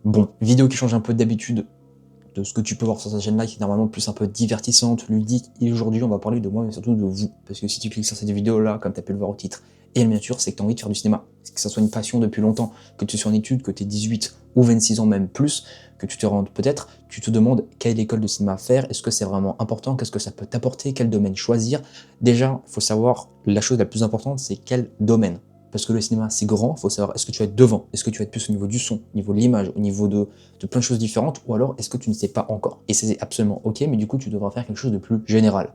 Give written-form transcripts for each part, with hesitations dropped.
Bon, vidéo qui change un peu d'habitude de ce que tu peux voir sur cette chaîne-là, qui est normalement plus un peu divertissante, ludique. Et aujourd'hui, on va parler de moi, mais surtout de vous. Parce que si tu cliques sur cette vidéo-là, comme tu as pu le voir au titre et la miniature, c'est que tu as envie de faire du cinéma. Que ça soit une passion depuis longtemps, que tu sois en études, que tu aies 18 ou 26 ans, même plus, que tu te rendes peut-être, tu te demandes quelle école de cinéma faire, est-ce que c'est vraiment important, qu'est-ce que ça peut t'apporter, quel domaine choisir. Déjà, il faut savoir, la chose la plus importante, c'est quel domaine. Parce que le cinéma, c'est grand, il faut savoir, est-ce que tu vas être devant, est-ce que tu vas être plus au niveau du son, au niveau de l'image, au niveau de plein de choses différentes, ou alors est-ce que tu ne sais pas encore? Et c'est absolument ok, mais du coup, tu devras faire quelque chose de plus général.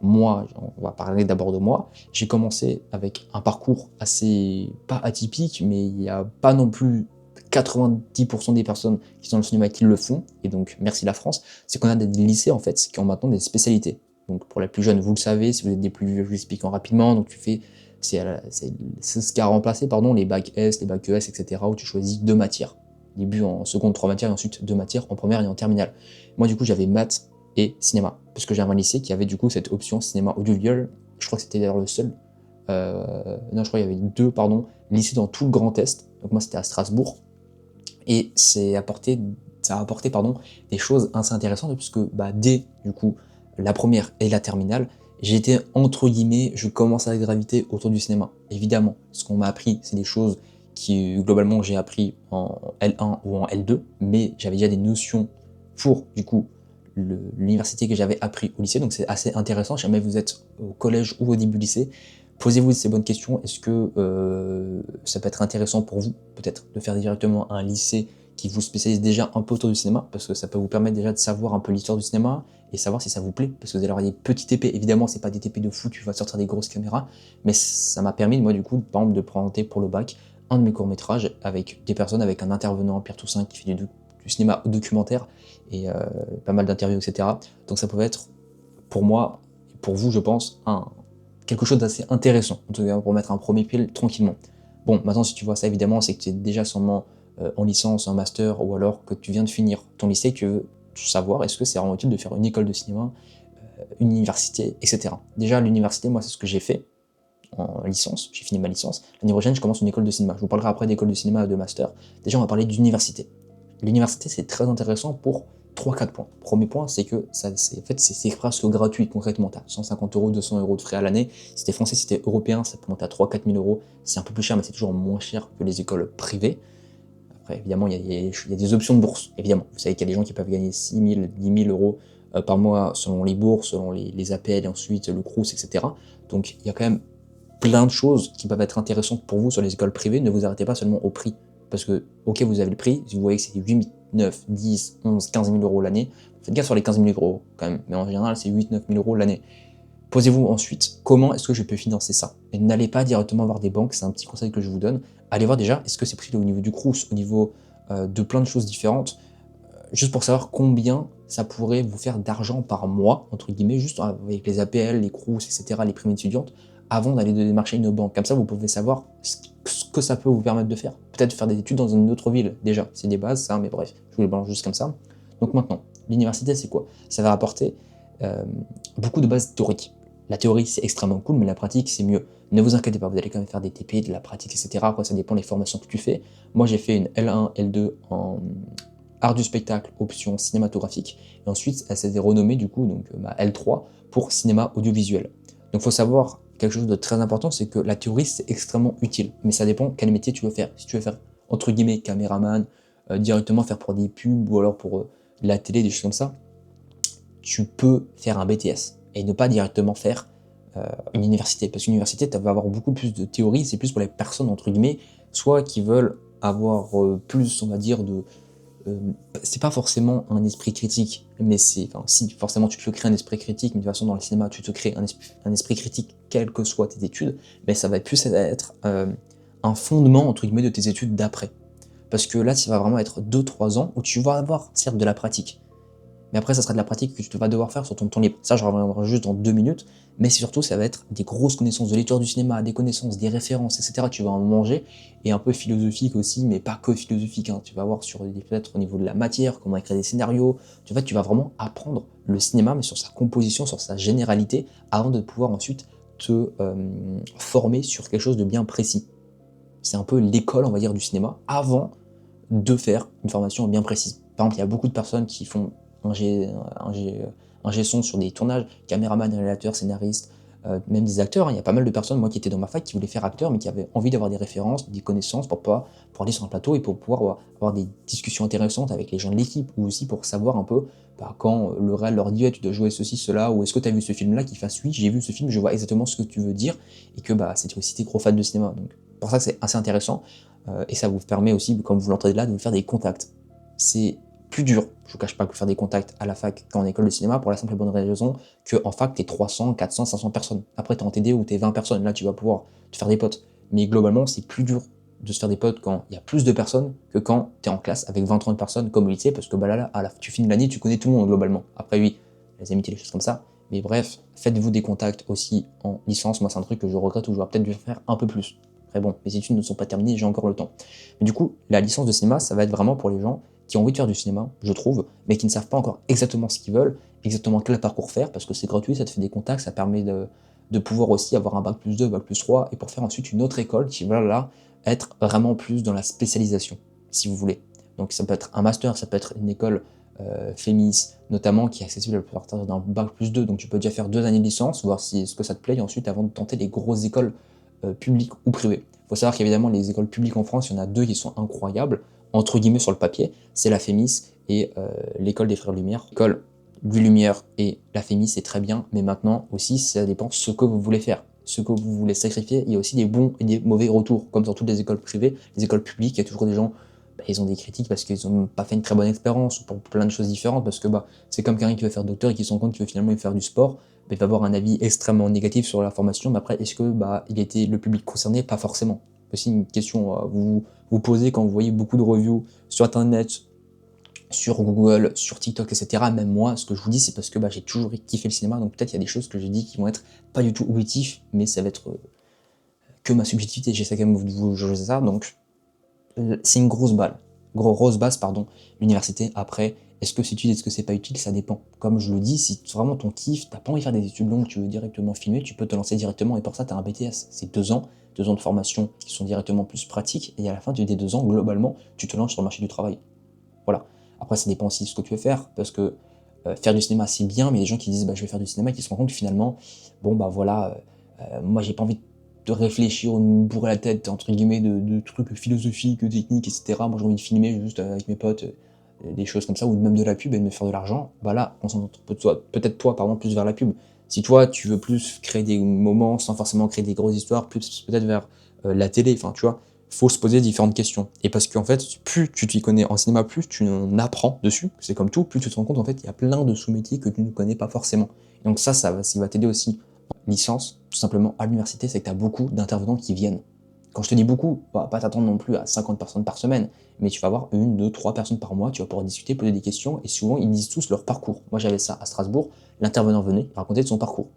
Moi, on va parler d'abord de moi, j'ai commencé avec un parcours assez, pas atypique, mais il n'y a pas non plus 90% des personnes qui sont dans le cinéma qui le font, et donc merci la France, c'est qu'on a des lycées en fait qui ont maintenant des spécialités. Donc pour les plus jeunes, vous le savez, si vous êtes des plus vieux, je vous explique rapidement, donc tu fais, c'est ce qui a remplacé pardon, les bacs S, les bacs ES, etc., où tu choisis deux matières. Début en seconde, trois matières, et ensuite deux matières en première et en terminale. Moi du coup j'avais maths et cinéma, parce que j'avais un lycée qui avait du coup cette option cinéma audiovisuel, je crois que c'était d'ailleurs le seul, non je crois qu'il y avait deux pardon, lycées dans tout le Grand Est, donc moi c'était à Strasbourg, et ça a apporté pardon, des choses assez intéressantes, puisque bah, dès du coup la première et la terminale, j'étais entre guillemets, je commence à graviter autour du cinéma. Évidemment, ce qu'on m'a appris, c'est des choses qui globalement j'ai appris en L1 ou en L2, mais j'avais déjà des notions pour du coup l'université que j'avais appris au lycée, donc c'est assez intéressant. Si jamais vous êtes au collège ou au début du lycée, posez-vous ces bonnes questions. Est-ce que ça peut être intéressant pour vous, peut-être, de faire directement un lycée qui vous spécialise déjà un peu autour du cinéma, parce que ça peut vous permettre déjà de savoir un peu l'histoire du cinéma et savoir si ça vous plaît, parce que vous allez avoir des petits TP. Évidemment, c'est pas des TP de fou, tu vas sortir des grosses caméras, mais ça m'a permis, moi, du coup, par exemple, de présenter pour le bac un de mes courts-métrages avec des personnes, avec un intervenant, Pierre Toussaint, qui fait du cinéma documentaire et pas mal d'interviews, etc. Donc ça pouvait être, pour moi, pour vous, je pense, quelque chose d'assez intéressant, en tout cas pour mettre un premier pied tranquillement. Bon, maintenant si tu vois ça évidemment, c'est que tu es déjà sûrement en licence, en master, ou alors que tu viens de finir ton lycée et que tu veux savoir est-ce que c'est vraiment utile de faire une école de cinéma, une université, etc. Déjà l'université, moi c'est ce que j'ai fait en licence, j'ai fini ma licence. L'année prochaine je commence une école de cinéma. Je vous parlerai après d'école de cinéma et de master. Déjà on va parler d'université. L'université, c'est très intéressant pour 3-4 points. Premier point, c'est que c'est presque gratuit concrètement. Tu as 150 euros, 200 euros de frais à l'année. Si t'es français, si t'es européen, ça peut monter à 3-4 000 euros. C'est un peu plus cher, mais c'est toujours moins cher que les écoles privées. Après, évidemment, il y a des options de bourse. Évidemment, vous savez qu'il y a des gens qui peuvent gagner 6 000, 10 000 euros par mois selon les bourses, selon les APL et ensuite le Crous, etc. Donc, il y a quand même plein de choses qui peuvent être intéressantes pour vous sur les écoles privées. Ne vous arrêtez pas seulement au prix. Parce que, ok, vous avez le prix, si vous voyez que c'est 8 000, 9, 10, 11, 15 000 euros l'année, faites gaffe sur les 15 000 euros quand même, mais en général, c'est 8, 9 000 euros l'année. Posez-vous ensuite, comment est-ce que je peux financer ça? Et n'allez pas directement voir des banques, c'est un petit conseil que je vous donne. Allez voir déjà, est-ce que c'est possible au niveau du Crous, au niveau de plein de choses différentes, juste pour savoir combien ça pourrait vous faire d'argent par mois, entre guillemets, juste avec les APL, les Crous, etc., les primes étudiantes, avant d'aller démarcher une banque. Comme ça, vous pouvez savoir ce que ça peut vous permettre de faire. Peut-être faire des études dans une autre ville, déjà. C'est des bases, ça, mais bref, je vous les balance juste comme ça. Donc maintenant, l'université, c'est quoi? Ça va apporter euh, beaucoup de bases théoriques. La théorie, c'est extrêmement cool, mais la pratique, c'est mieux. Ne vous inquiétez pas, vous allez quand même faire des TP, de la pratique, etc. Après, ça dépend des formations que tu fais. Moi, j'ai fait une L1, L2 en art du spectacle, option cinématographique, et ensuite elle s'est renommée du coup, donc ma L3, pour cinéma audiovisuel. Donc il faut savoir quelque chose de très important, c'est que la théorie c'est extrêmement utile, mais ça dépend quel métier tu veux faire. Si tu veux faire entre guillemets caméraman, directement faire pour des pubs ou alors pour la télé, des choses comme ça, tu peux faire un BTS et ne pas directement faire une université. Parce qu'une université, tu vas avoir beaucoup plus de théorie, c'est plus pour les personnes, entre guillemets, soit qui veulent avoir plus, on va dire, euh, c'est pas forcément un esprit critique, mais c'est, enfin, si forcément tu te crées un esprit critique, mais de toute façon dans le cinéma tu te crées un esprit critique quelles que soient tes études, mais ça va plus être un fondement entre guillemets de tes études d'après. Parce que là, ça va vraiment être 2-3 ans où tu vas avoir certes de la pratique, mais après, ça sera de la pratique que tu vas devoir faire sur ton temps libre. Ça, je reviendrai juste dans 2 minutes. Mais surtout, ça va être des grosses connaissances de l'histoire du cinéma, des connaissances, des références, etc. Tu vas en manger. Et un peu philosophique aussi, mais pas que philosophique. Hein. Tu vas voir sur peut-être au niveau de la matière, comment écrire des scénarios. Tu vas vraiment apprendre le cinéma, mais sur sa composition, sur sa généralité, avant de pouvoir ensuite te former sur quelque chose de bien précis. C'est un peu l'école, on va dire, du cinéma, avant de faire une formation bien précise. Par exemple, il y a beaucoup de personnes qui font un G son sur des tournages, caméraman, réalisateur, scénariste, même des acteurs. Il y a pas mal de personnes, moi, qui étaient dans ma fac, qui voulaient faire acteur, mais qui avaient envie d'avoir des références, des connaissances pour aller sur un plateau et pour pouvoir avoir des discussions intéressantes avec les gens de l'équipe, ou aussi pour savoir un peu quand le réel leur dit ouais, tu dois jouer ceci, cela, ou est-ce que tu as vu ce film-là, qui fasse oui, j'ai vu ce film, je vois exactement ce que tu veux dire, et que c'est aussi t'es gros fan de cinéma. Donc pour ça, c'est assez intéressant, et ça vous permet aussi, comme vous l'entendez là, de vous faire des contacts. C'est plus dur, je vous cache pas, que faire des contacts à la fac qu'en école de cinéma, pour la simple et bonne raison qu'en fac, t'es 300, 400, 500 personnes. Après, t'es en TD où t'es 20 personnes, là, tu vas pouvoir te faire des potes. Mais globalement, c'est plus dur de se faire des potes quand il y a plus de personnes que quand t'es en classe avec 20-30 personnes comme au lycée, parce que tu finis l'année, tu connais tout le monde globalement. Après, oui, les amitiés, les choses comme ça. Mais bref, faites-vous des contacts aussi en licence. Moi, c'est un truc que je regrette, où j'aurais peut-être dû faire un peu plus. Après bon, mes études ne sont pas terminées, j'ai encore le temps. Mais du coup, la licence de cinéma, ça va être vraiment pour les gens qui ont envie de faire du cinéma, je trouve, mais qui ne savent pas encore exactement ce qu'ils veulent, exactement quel parcours faire, parce que c'est gratuit, ça te fait des contacts, ça permet de pouvoir aussi avoir un bac+2, bac+3, et pour faire ensuite une autre école qui va là être vraiment plus dans la spécialisation, si vous voulez. Donc ça peut être un master, ça peut être une école FEMIS, notamment, qui est accessible à partir d'un bac+2, donc tu peux déjà faire 2 années de licence, voir si ce que ça te plaît, et ensuite avant de tenter les grosses écoles publiques ou privées. Il faut savoir qu'évidemment, les écoles publiques en France, il y en a 2 qui sont incroyables, entre guillemets sur le papier, c'est la FEMIS et l'école des Frères Lumière. L'école du Lumière et la FEMIS, c'est très bien, mais maintenant aussi, ça dépend ce que vous voulez faire, ce que vous voulez sacrifier. Il y a aussi des bons et des mauvais retours, comme dans toutes les écoles privées. Les écoles publiques, il y a toujours des gens, ils ont des critiques parce qu'ils n'ont pas fait une très bonne expérience, ou pour plein de choses différentes, parce que c'est comme quelqu'un qui veut faire docteur et qui se rend compte qu'il veut finalement faire du sport, il va avoir un avis extrêmement négatif sur la formation, mais après, est-ce que il était le public concerné? Pas forcément. Aussi une question à vous posez quand vous voyez beaucoup de reviews sur internet, sur Google, sur TikTok, etc. Même moi, ce que je vous dis, c'est parce que j'ai toujours kiffé le cinéma, donc peut-être il y a des choses que j'ai dit qui vont être pas du tout objectifs, mais ça va être que ma subjectivité, j'essaie quand même de vous juger ça, donc c'est une grosse base, pardon, l'université. Après, est-ce que c'est utile, est-ce que c'est pas utile, ça dépend. Comme je le dis, si vraiment ton kiff, t'as pas envie de faire des études longues, tu veux directement filmer, tu peux te lancer directement, et pour ça, t'as un BTS, c'est 2 ans de formation qui sont directement plus pratiques, et à la fin des 2 ans, globalement, tu te lances sur le marché du travail. Voilà. Après, ça dépend aussi de ce que tu veux faire, parce que faire du cinéma, c'est bien, mais il y a des gens qui disent, je vais faire du cinéma, et qui se rendent compte que finalement, moi, j'ai pas envie de réfléchir ou de me bourrer la tête, entre guillemets, de trucs philosophiques, techniques, etc. Moi, j'ai envie de filmer juste avec mes potes, des choses comme ça, ou même de la pub et de me faire de l'argent. Là, concentre peut-être toi, pardon, plus vers la pub. Si toi, tu veux plus créer des moments sans forcément créer des grosses histoires, plus peut-être vers la télé, enfin, tu vois, faut se poser différentes questions. Et parce qu'en fait, plus tu t'y connais en cinéma, plus tu en apprends dessus, c'est comme tout, plus tu te rends compte, en fait, il y a plein de sous-métiers que tu ne connais pas forcément. Et donc ça va t'aider aussi en licence, tout simplement à l'université, c'est que tu as beaucoup d'intervenants qui viennent. Quand je te dis beaucoup, pas t'attendre non plus à 50 personnes par semaine, mais tu vas avoir 1, 2, 3 personnes par mois, tu vas pouvoir discuter, poser des questions, et souvent ils disent tous leur parcours. Moi j'avais ça à Strasbourg, l'intervenant venait raconter de son parcours.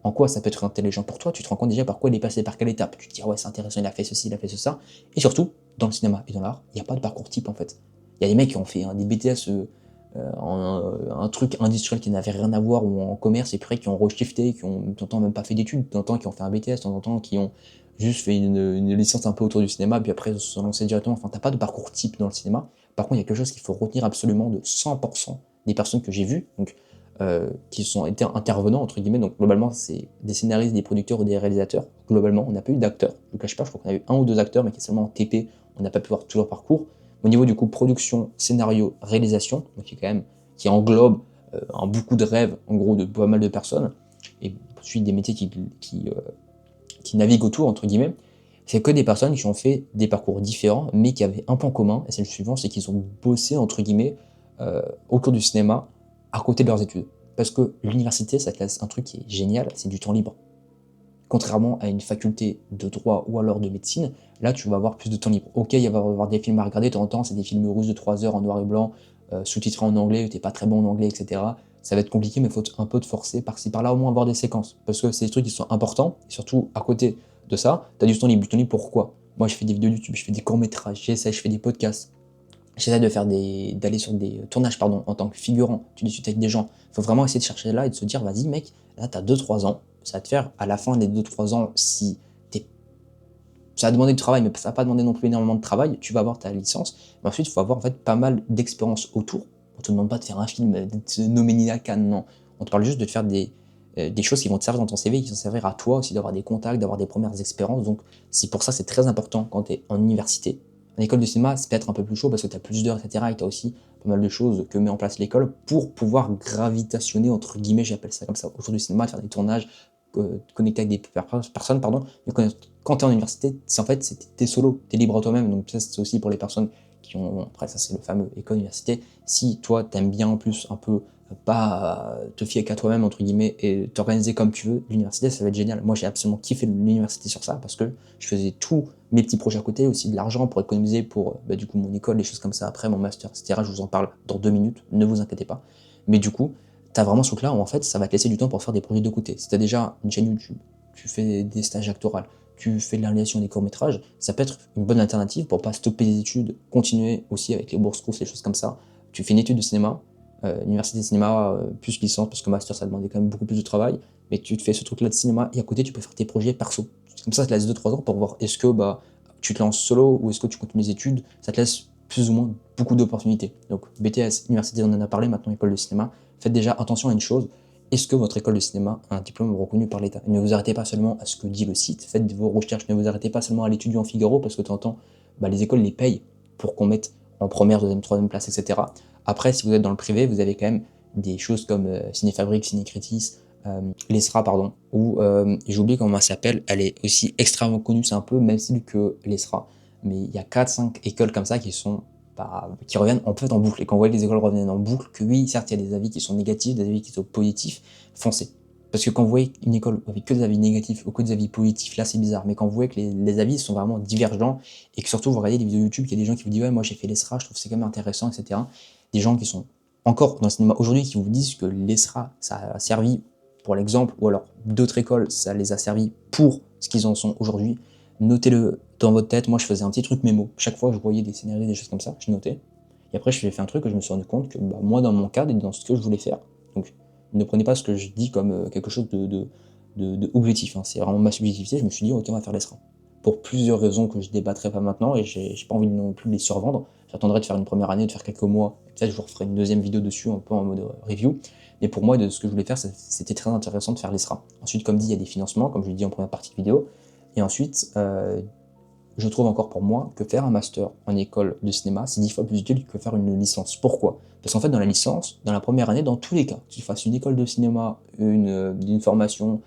En quoi ça peut être intelligent pour toi, tu te rends compte déjà par quoi il est passé, par quelle étape. Tu te dis, ouais, c'est intéressant, il a fait ceci, il a fait ça. Et surtout, dans le cinéma et dans l'art, il n'y a pas de parcours type en fait. Il y a des mecs qui ont fait des BTS en un truc industriel qui n'avait rien à voir, ou en commerce, et puis qui ont reshifté, qui ont, t'entends, même pas fait d'études, t'entends, qui ont fait un BTS, t'entends, qui ont juste fait une licence un peu autour du cinéma, puis après se sont lancés directement. Enfin, t'as pas de parcours type dans le cinéma. Par contre, il y a quelque chose qu'il faut retenir absolument de 100% des personnes que j'ai vues. Donc, qui sont été intervenants, entre guillemets, donc globalement c'est des scénaristes, des producteurs ou des réalisateurs. Globalement, on n'a pas eu d'acteurs, je ne vous cache pas, je crois qu'on a eu 1 ou 2 acteurs, mais qui est seulement en TP, on n'a pas pu voir tout leur parcours. Au niveau du coup production, scénario, réalisation, donc qui englobe beaucoup de rêves, en gros, de pas mal de personnes, et ensuite des métiers qui naviguent autour, entre guillemets, c'est que des personnes qui ont fait des parcours différents, mais qui avaient un point commun, et c'est le suivant, c'est qu'ils ont bossé, entre guillemets, au cours du cinéma, à côté de leurs études. Parce que l'université, ça te laisse un truc qui est génial, c'est du temps libre. Contrairement à une faculté de droit ou alors de médecine, là tu vas avoir plus de temps libre. Ok, il va y avoir des films à regarder de temps en temps, c'est des films russes de 3 heures en noir et blanc, sous-titrés en anglais, t'es pas très bon en anglais, etc. Ça va être compliqué, mais il faut un peu te forcer par-ci par-là, au moins avoir des séquences. Parce que c'est des trucs qui sont importants, et surtout à côté de ça, t'as du temps libre. Du temps libre pourquoi? Moi je fais des vidéos YouTube, je fais des courts-métrages, j'essaie, je fais des podcasts. J'essaie de d'aller sur des tournages, pardon, en tant que figurant, tu discutes avec des gens. Il faut vraiment essayer de chercher là et de se dire, vas-y mec, là t'as 2-3 ans, ça va te faire, à la fin des 2-3 ans, si t'es ça va demander du travail, mais ça va pas demander non plus énormément de travail, tu vas avoir ta licence, mais ensuite, il faut avoir en fait pas mal d'expérience autour. On te demande pas de faire un film, de te nommer Nina Khan, non. On te parle juste de te faire des choses qui vont te servir dans ton CV, qui vont servir à toi aussi d'avoir des contacts, d'avoir des premières expériences. Donc, c'est pour ça c'est très important quand tu es en université. En école de cinéma, c'est peut-être un peu plus chaud parce que tu as plus d'heures, etc. Et tu as aussi pas mal de choses que met en place l'école pour pouvoir gravitationner, entre guillemets, j'appelle ça comme ça, autour du cinéma, faire des tournages, connecter avec des personnes, pardon. Mais quand tu es en université, c'est en fait, t'es solo, tu es libre à toi-même. Donc, ça, c'est aussi pour les personnes qui ont. Après, ça, c'est le fameux école-université. Si toi, t'aimes bien en plus un peu pas te fier qu'à toi-même, entre guillemets, et t'organiser comme tu veux, l'université, ça va être génial. Moi, j'ai absolument kiffé l'université sur ça parce que je faisais tous mes petits projets à côté, aussi de l'argent pour économiser pour du coup mon école, des choses comme ça, après mon master, etc. Je vous en parle dans 2 minutes, ne vous inquiétez pas. Mais du coup, t'as vraiment ce truc-là où en fait, ça va te laisser du temps pour faire des projets de côté. Si t'as déjà une chaîne YouTube, tu fais des stages actoraux, tu fais de la réalisation des courts-métrages, ça peut être une bonne alternative pour pas stopper les études, continuer aussi avec les bourses courses, les choses comme ça. Tu fais une étude de cinéma, université de cinéma, plus licence, parce que master ça demandait quand même beaucoup plus de travail, mais tu te fais ce truc-là de cinéma, et à côté tu peux faire tes projets perso. Comme ça te laisse 2-3 ans pour voir est-ce que tu te lances solo, ou est-ce que tu continues les études, ça te laisse plus ou moins beaucoup d'opportunités. Donc BTS, université, on en a parlé, maintenant école de cinéma, faites déjà attention à une chose, est-ce que votre école de cinéma a un diplôme reconnu par l'État? Ne vous arrêtez pas seulement à ce que dit le site, faites vos recherches, ne vous arrêtez pas seulement à l'étudiant Figaro, parce que tu entends, les écoles les payent pour qu'on mette en première, deuxième, troisième place, etc. Après, si vous êtes dans le privé, vous avez quand même des choses comme Cinéfabrique, Cinécritis, l'ESRA, pardon, ou j'ai oublié comment elle s'appelle, elle est aussi extrêmement connue, c'est un peu même style que l'ESRA, mais il y a 4-5 écoles comme ça qui sont qui reviennent en fait en boucle, et quand vous voyez les écoles reviennent en boucle, que oui, certes, il y a des avis qui sont négatifs, des avis qui sont positifs, foncez. Parce que quand vous voyez une école avec que des avis négatifs ou que des avis positifs, là c'est bizarre, mais quand vous voyez que les avis sont vraiment divergents, et que surtout vous regardez des vidéos YouTube, qu'il y a des gens qui vous disent ouais, moi j'ai fait l'ESRA, je trouve que c'est quand même intéressant, etc. Des gens qui sont encore dans le cinéma aujourd'hui qui vous disent que l'ESRA, ça a servi pour l'exemple, ou alors d'autres écoles, ça les a servi pour ce qu'ils en sont aujourd'hui, notez-le dans votre tête. Moi, je faisais un petit truc mémo. Chaque fois que je voyais des scénarios, des choses comme ça, je notais. Et après, je fait un truc et je me suis rendu compte que moi, dans mon cadre et dans ce que je voulais faire, donc ne prenez pas ce que je dis comme quelque chose de objectif, hein. C'est vraiment ma subjectivité. Je me suis dit, ok, on va faire l'ESRA. Pour plusieurs raisons que je débattrai pas maintenant, et j'ai pas envie non plus de les survendre. J'attendrai de faire une première année, de faire quelques mois, peut-être je vous referai une deuxième vidéo dessus, un peu en mode review. Mais pour moi, de ce que je voulais faire, c'était très intéressant de faire l'ESRA. Ensuite, comme dit, il y a des financements, comme je l'ai dit en première partie de vidéo. Et ensuite, je trouve encore pour moi que faire un master en école de cinéma, c'est 10 fois plus utile que faire une licence. Pourquoi? Parce qu'en fait, dans la licence, dans la première année, dans tous les cas, que tu fasses une école de cinéma, une formation,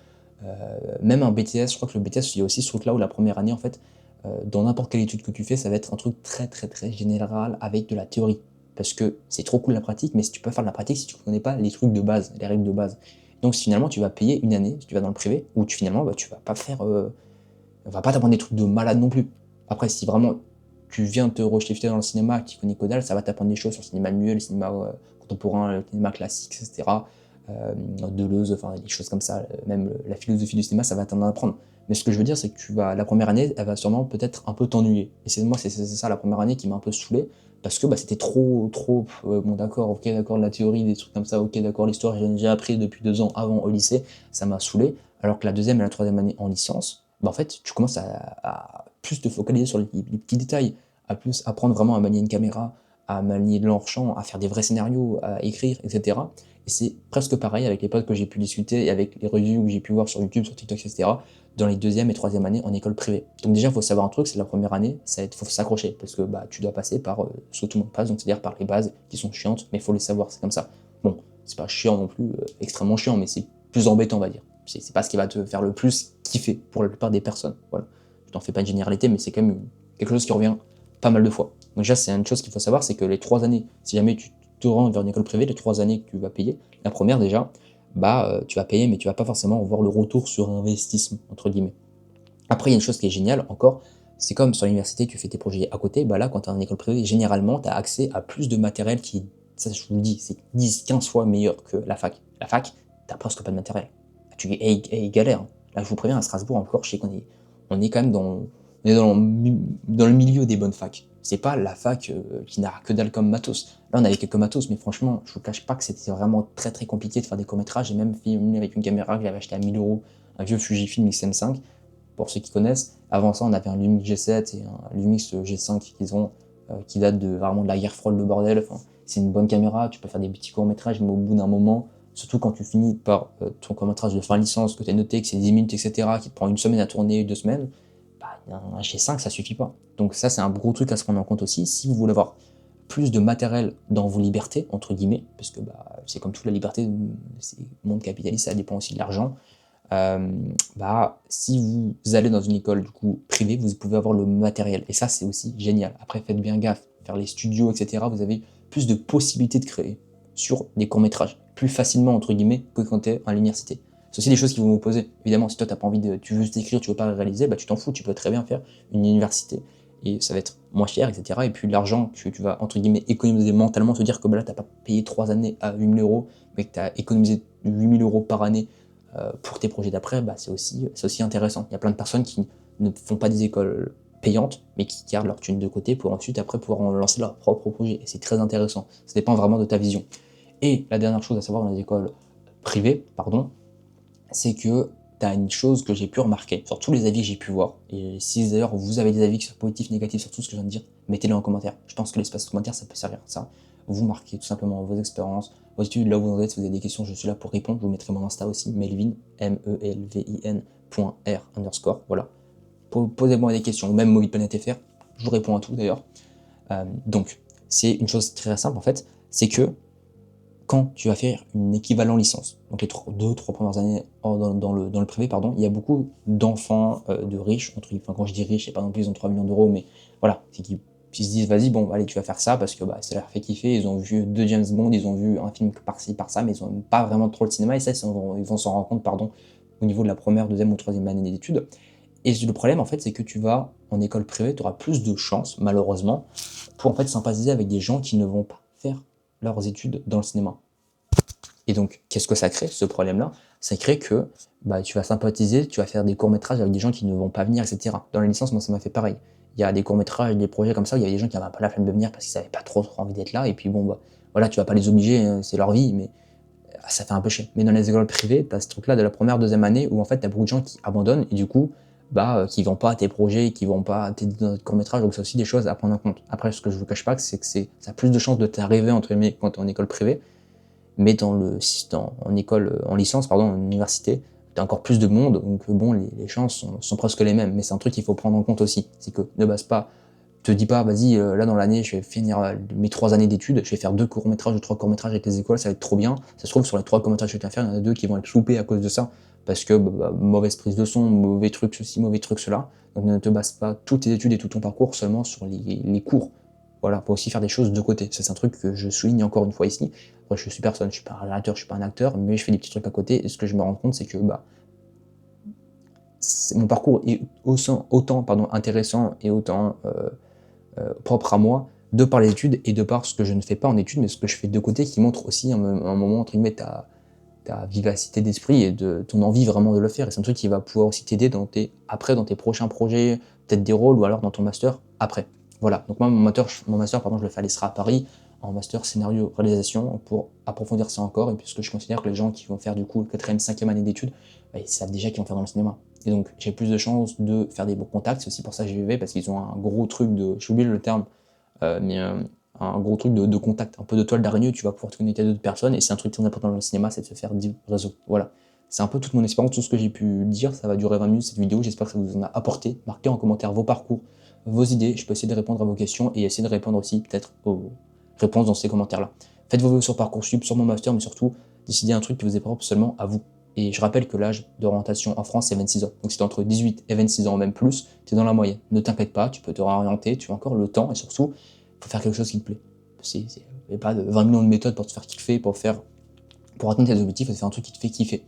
même un BTS, je crois que le BTS, il y a aussi ce truc-là où la première année, en fait, dans n'importe quelle étude que tu fais, ça va être un truc très très très général avec de la théorie. Parce que c'est trop cool la pratique, mais si tu peux faire de la pratique si tu ne connais pas les trucs de base, les règles de base. Donc si finalement tu vas payer une année, si tu vas dans le privé, où finalement tu vas pas faire on va pas t'apprendre des trucs de malade non plus. Après, si vraiment tu viens te rejeter dans le cinéma, tu connais que dalle, ça va t'apprendre des choses sur le cinéma muet, le cinéma contemporain, le cinéma classique, etc. Deleuze, enfin des choses comme ça, même la philosophie du cinéma, ça va t'en apprendre. Mais ce que je veux dire, c'est que la première année, elle va sûrement peut-être un peu t'ennuyer. Et c'est ça la première année qui m'a un peu saoulé, parce que c'était trop, bon d'accord, ok, d'accord, la théorie, des trucs comme ça, ok, d'accord, l'histoire, j'ai déjà appris depuis 2 ans avant au lycée, ça m'a saoulé. Alors que la deuxième et la troisième année en licence, en fait, tu commences à plus te focaliser sur les petits détails, à plus apprendre vraiment à manier une caméra, à manier de l'hors-champ, à faire des vrais scénarios, à écrire, etc. Et c'est presque pareil avec les potes que j'ai pu discuter et avec les reviews que j'ai pu voir sur YouTube, sur TikTok, etc. dans les deuxième et troisième années en école privée. Donc déjà, il faut savoir un truc, c'est la première année, il faut s'accrocher, parce que tu dois passer par ce que tout le monde passe, donc c'est-à-dire par les bases qui sont chiantes, mais il faut les savoir, c'est comme ça. Bon, c'est pas chiant non plus, extrêmement chiant, mais c'est plus embêtant, on va dire. C'est pas ce qui va te faire le plus kiffer pour la plupart des personnes. Voilà. Je t'en fais pas une généralité, mais c'est quand même quelque chose qui revient pas mal de fois. Donc déjà, c'est une chose qu'il faut savoir, c'est que les 3 années, si jamais tu te rends vers une école privée, les 3 années que tu vas payer, la première déjà, tu vas payer, mais tu vas pas forcément voir le retour sur investissement, entre guillemets. Après, il y a une chose qui est géniale encore, c'est comme sur l'université, tu fais tes projets à côté, là, quand tu es en école privée, généralement, tu as accès à plus de matériel qui, ça je vous le dis, c'est 10-15 fois meilleur que la fac. La fac, t'as presque pas de matériel. Tu galères, hein. Là, je vous préviens, à Strasbourg, encore, je sais on est quand même dans le milieu des bonnes facs. C'est pas la fac qui n'a que dalle comme matos. Là, on avait quelques matos, mais franchement, je vous cache pas que c'était vraiment très très compliqué de faire des courts-métrages. J'ai même filmé avec une caméra que j'avais acheté à 1000 euros, un vieux Fujifilm X-M5. pour ceux qui connaissent. Avant ça, on avait un Lumix G7 et un Lumix G5 qui date vraiment de la guerre froide, le bordel. Enfin, c'est une bonne caméra, tu peux faire des petits courts-métrages, mais au bout d'un moment, surtout quand tu finis par ton court-métrage de fin licence, que tu as noté que c'est 10 minutes, etc., qui te prend une semaine à tourner, 2 semaines, un G5, ça suffit pas. Donc ça, c'est un gros truc à se prendre en compte aussi. Si vous voulez avoir plus de matériel dans vos libertés, entre guillemets, parce que c'est comme toute la liberté, c'est le monde capitaliste, ça dépend aussi de l'argent. Si vous allez dans une école du coup privée, vous pouvez avoir le matériel. Et ça, c'est aussi génial. Après, faites bien gaffe. Faire les studios, etc., vous avez plus de possibilités de créer sur des courts-métrages, plus facilement, entre guillemets, que quand tu es à l'université. C'est aussi des choses qui vont vous poser. Évidemment, si toi, t'as pas envie tu veux juste écrire, tu veux pas réaliser, tu t'en fous, tu peux très bien faire une université. Et ça va être moins cher, etc. Et puis l'argent que tu vas, entre guillemets, économiser mentalement, se dire que là, t'as pas payé 3 années à 8 000 euros, mais que tu as économisé 8 000 euros par année pour tes projets d'après, c'est aussi intéressant. Il y a plein de personnes qui ne font pas des écoles payantes, mais qui gardent leur thune de côté pour ensuite, après, pouvoir lancer leur propre projet. Et c'est très intéressant. Ça dépend vraiment de ta vision. Et la dernière chose à savoir dans les écoles privées, c'est que tu as une chose que j'ai pu remarquer sur tous les avis que j'ai pu voir. Et si d'ailleurs vous avez des avis qui sont positifs, négatifs sur tout ce que je viens de dire, mettez-les en commentaire. Je pense que l'espace commentaire, ça peut servir à ça. Vous marquez tout simplement vos expériences, vos études, là où vous en êtes. Si vous avez des questions, je suis là pour répondre. Je vous mettrai mon Insta aussi, Melvin, MELVIN.R_. Voilà. Posez-moi des questions, ou même Movie.fr, je vous réponds à tout d'ailleurs. Donc, c'est une chose très simple en fait, c'est que quand tu vas faire une équivalent licence, donc les 2-3 premières années dans le privé, il y a beaucoup d'enfants de riches, quand je dis riches, c'est pas non plus ils ont 3 millions d'euros, mais voilà, c'est qu'ils se disent vas-y, bon, allez, tu vas faire ça parce que ça leur fait kiffer, ils ont vu 2 James Bond, ils ont vu un film par-ci, par-ça, mais ils ont pas vraiment trop le cinéma, et ça, ils vont s'en rendre compte, au niveau de la première, deuxième ou troisième année d'études. Et le problème, en fait, c'est que tu vas en école privée, tu auras plus de chances, malheureusement, pour en fait sympathiser avec des gens qui ne vont pas faire leurs études dans le cinéma. Et donc, qu'est-ce que ça crée, ce problème-là? Ça crée que tu vas sympathiser, tu vas faire des courts-métrages avec des gens qui ne vont pas venir, etc. Dans la licence, moi, ça m'a fait pareil. Il y a des courts-métrages, des projets comme ça, où il y avait des gens qui n'avaient pas la flemme de venir parce qu'ils n'avaient pas trop envie d'être là, et puis voilà, tu vas pas les obliger, hein, c'est leur vie, mais ça fait un peu chier. Mais dans les écoles privées, tu as ce truc-là de la première, deuxième année, où en fait, tu as beaucoup de gens qui abandonnent, et du coup, qui vont pas à tes projets, qui vont pas à tes courts-métrages, donc c'est aussi des choses à prendre en compte. Après, ce que je vous cache pas, c'est que ça a plus de chances de t'arriver, entre guillemets, quand tu es en école privée, mais en école, en licence, en université, tu as encore plus de monde, donc les chances sont presque les mêmes. Mais c'est un truc qu'il faut prendre en compte aussi. C'est que te dis pas, vas-y, là dans l'année, je vais finir mes 3 années d'études, je vais faire 2 courts-métrages ou 3 courts-métrages avec les écoles, ça va être trop bien. Ça se trouve, sur les 3 courts-métrages que tu vas faire, il y en a 2 qui vont être loupés à cause de ça, parce que mauvaise prise de son, mauvais truc ceci, mauvais truc cela. Donc ne te base pas toutes tes études et tout ton parcours seulement sur les cours. Voilà, pour aussi faire des choses de côté. Ça, c'est un truc que je souligne encore une fois ici. Après, je suis personne, je suis pas un réalisateur, je suis pas un acteur, mais je fais des petits trucs à côté, et ce que je me rends compte, c'est que mon parcours est autant intéressant et autant propre à moi, de par les études et de par ce que je ne fais pas en études, mais ce que je fais de côté, qui montre aussi un moment, entre guillemets, ta vivacité d'esprit et de ton envie vraiment de le faire. Et c'est un truc qui va pouvoir aussi t'aider dans tes prochains projets, peut-être des rôles, ou alors dans ton master après. Voilà, donc moi, mon master, je le fais à l'ESRA à Paris, en master scénario réalisation, pour approfondir ça encore, et puisque je considère que les gens qui vont faire du coup le 4e, 5e année d'études, ils savent déjà qu'ils vont faire dans le cinéma. Et donc j'ai plus de chances de faire des bons contacts, c'est aussi pour ça que j'y vais, parce qu'ils ont un gros truc j'ai oublié le terme, un gros truc de contact, un peu de toile d'araignée, tu vas pouvoir te connecter à d'autres personnes, et c'est un truc très important dans le cinéma, c'est de se faire du réseau. Voilà. C'est un peu toute mon expérience, tout ce que j'ai pu dire, ça va durer 20 minutes cette vidéo, j'espère que ça vous en a apporté. Marquez en commentaire vos parcours, vos idées, je peux essayer de répondre à vos questions, et essayer de répondre aussi peut-être aux réponses dans ces commentaires-là. Faites vos vidéos sur Parcoursup, sur mon master, mais surtout, décidez un truc qui vous est propre seulement à vous. Et je rappelle que l'âge d'orientation en France, c'est 26 ans. Donc si tu es entre 18 et 26 ans, même plus, tu es dans la moyenne. Ne t'inquiète pas, tu peux te réorienter, tu as encore le temps, et surtout, il faut faire quelque chose qui te plaît. Il n'y a pas de 20 millions de méthodes pour te faire kiffer, pour atteindre tes objectifs, il faut faire un truc qui te fait kiffer.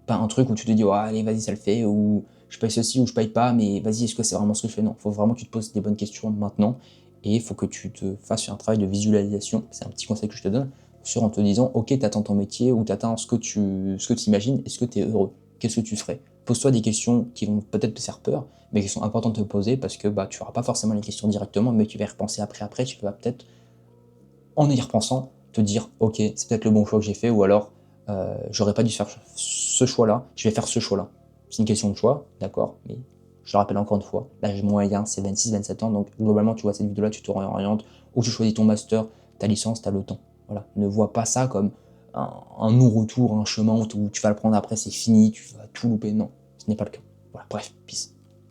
Pas un truc où tu te dis, oh, allez, vas-y, ça le fait, ou je paye ceci, ou je paye pas, mais vas-y, est-ce que c'est vraiment ce que je fais? Non, il faut vraiment que tu te poses des bonnes questions maintenant, et il faut que tu te fasses un travail de visualisation, c'est un petit conseil que je te donne, en te disant, ok, t'atteins ton métier, ou t'atteins ce que tu imagines, est-ce que tu es heureux? Qu'est-ce que tu ferais? Pose-toi des questions qui vont peut-être te faire peur, mais qui sont importantes de te poser, parce que tu n'auras pas forcément les questions directement, mais tu vas y repenser après, tu vas peut-être, en y repensant, te dire, ok, c'est peut-être le bon choix que j'ai fait, ou alors, j'aurais pas dû faire ce choix-là, je vais faire ce choix-là. C'est une question de choix, d'accord, mais Je le rappelle encore une fois, l'âge moyen c'est 26-27 ans, donc globalement tu vois cette vidéo là, tu te réorientes, ou tu choisis ton master, ta licence, tu as le temps. Voilà. Ne vois pas ça comme un non-retour, un chemin où tu vas le prendre après, c'est fini, tu vas tout louper. Non, ce n'est pas le cas. Voilà, bref, peace.